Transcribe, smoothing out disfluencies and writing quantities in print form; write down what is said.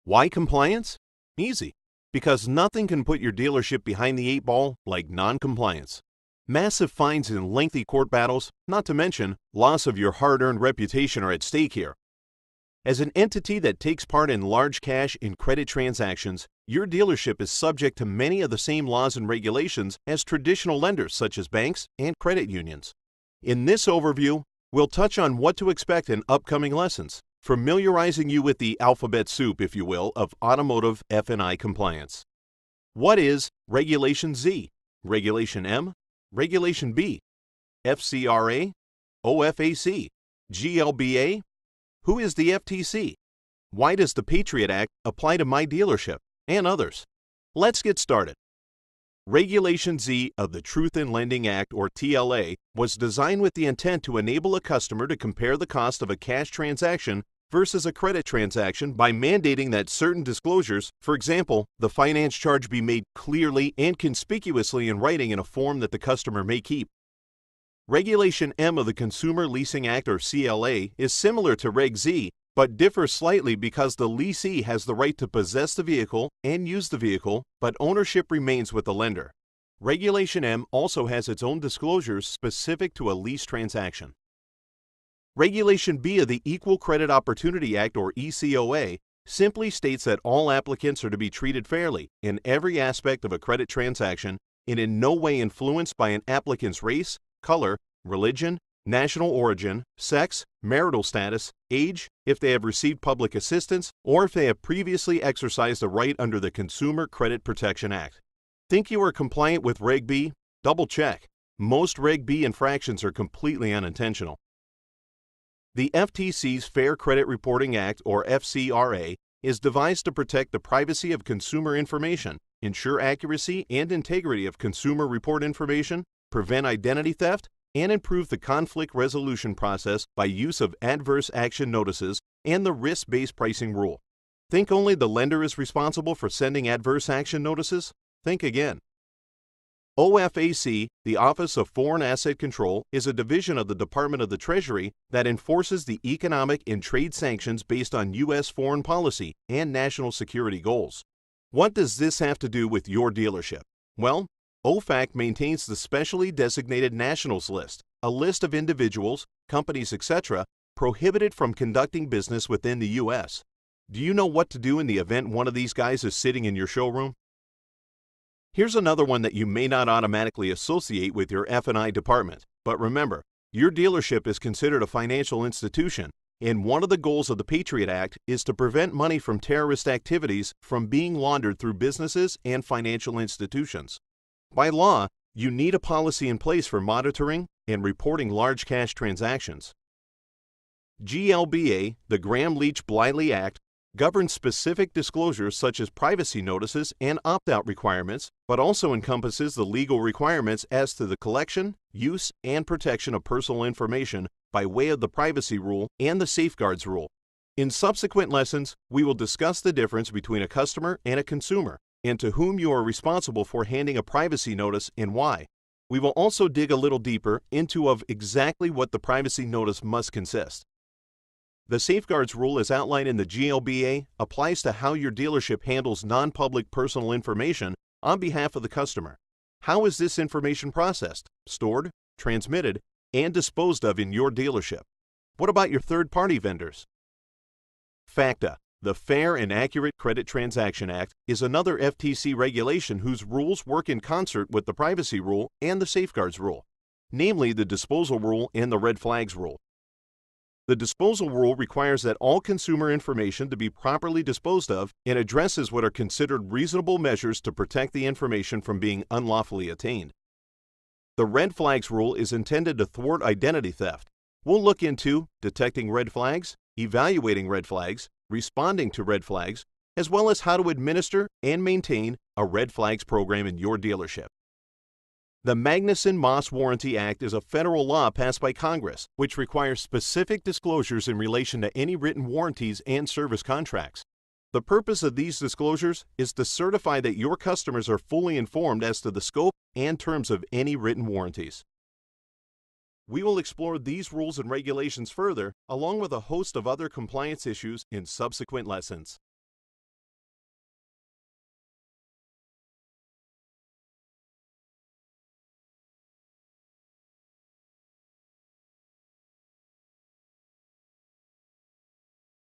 Why compliance? Easy. Because nothing can put your dealership behind the eight ball like non-compliance. Massive fines and lengthy court battles, not to mention loss of your hard-earned reputation, are at stake here. As an entity that takes part in large cash and credit transactions, your dealership is subject to many of the same laws and regulations as traditional lenders such as banks and credit unions. In this overview, we'll touch on what to expect in upcoming lessons, familiarizing you with the alphabet soup, if you will, of automotive F&I compliance. What is Regulation Z, Regulation M, Regulation B, FCRA, OFAC, GLBA? Who is the FTC? Why does the Patriot Act apply to my dealership and others? Let's get started. Regulation Z of the Truth in Lending Act, or TLA, was designed with the intent to enable a customer to compare the cost of a cash transaction versus a credit transaction by mandating that certain disclosures, for example, the finance charge, be made clearly and conspicuously in writing in a form that the customer may keep. Regulation M of the Consumer Leasing Act, or CLA, is similar to Reg Z, but differs slightly because the leasee has the right to possess the vehicle and use the vehicle, but ownership remains with the lender. Regulation M also has its own disclosures specific to a lease transaction. Regulation B of the Equal Credit Opportunity Act, or ECOA, simply states that all applicants are to be treated fairly in every aspect of a credit transaction and in no way influenced by an applicant's race, color, religion, national origin, sex, marital status, age, if they have received public assistance, or if they have previously exercised a right under the Consumer Credit Protection Act. Think you are compliant with Reg B? Double check. Most Reg B infractions are completely unintentional. The FTC's Fair Credit Reporting Act, or FCRA, is devised to protect the privacy of consumer information, ensure accuracy and integrity of consumer report information, prevent identity theft, and improve the conflict resolution process by use of adverse action notices and the risk-based pricing rule. Think only the lender is responsible for sending adverse action notices? Think again. OFAC, the Office of Foreign Asset Control, is a division of the Department of the Treasury that enforces the economic and trade sanctions based on U.S. foreign policy and national security goals. What does this have to do with your dealership? Well, OFAC maintains the Specially Designated Nationals List, a list of individuals, companies, etc., prohibited from conducting business within the U.S. Do you know what to do in the event one of these guys is sitting in your showroom? Here's another one that you may not automatically associate with your F&I department, but remember, your dealership is considered a financial institution, and one of the goals of the Patriot Act is to prevent money from terrorist activities from being laundered through businesses and financial institutions. By law, you need a policy in place for monitoring and reporting large cash transactions. GLBA, the Gramm-Leach-Bliley Act, governs specific disclosures such as privacy notices and opt-out requirements, but also encompasses the legal requirements as to the collection, use, and protection of personal information by way of the privacy rule and the safeguards rule. In subsequent lessons, we will discuss the difference between a customer and a consumer, and to whom you are responsible for handing a privacy notice and why. We will also dig a little deeper into exactly what the privacy notice must consist. The safeguards rule, as outlined in the GLBA, applies to how your dealership handles non-public personal information on behalf of the customer. How is this information processed, stored, transmitted, and disposed of in your dealership? What about your third-party vendors? FACTA, the Fair and Accurate Credit Transaction Act, is another FTC regulation whose rules work in concert with the privacy rule and the safeguards rule, namely the disposal rule and the red flags rule. The disposal rule requires that all consumer information to be properly disposed of and addresses what are considered reasonable measures to protect the information from being unlawfully attained. The red flags rule is intended to thwart identity theft. We'll look into detecting red flags, evaluating red flags, responding to red flags, as well as how to administer and maintain a red flags program in your dealership. The Magnuson-Moss Warranty Act is a federal law passed by Congress, which requires specific disclosures in relation to any written warranties and service contracts. The purpose of these disclosures is to certify that your customers are fully informed as to the scope and terms of any written warranties. We will explore these rules and regulations further, along with a host of other compliance issues in subsequent lessons.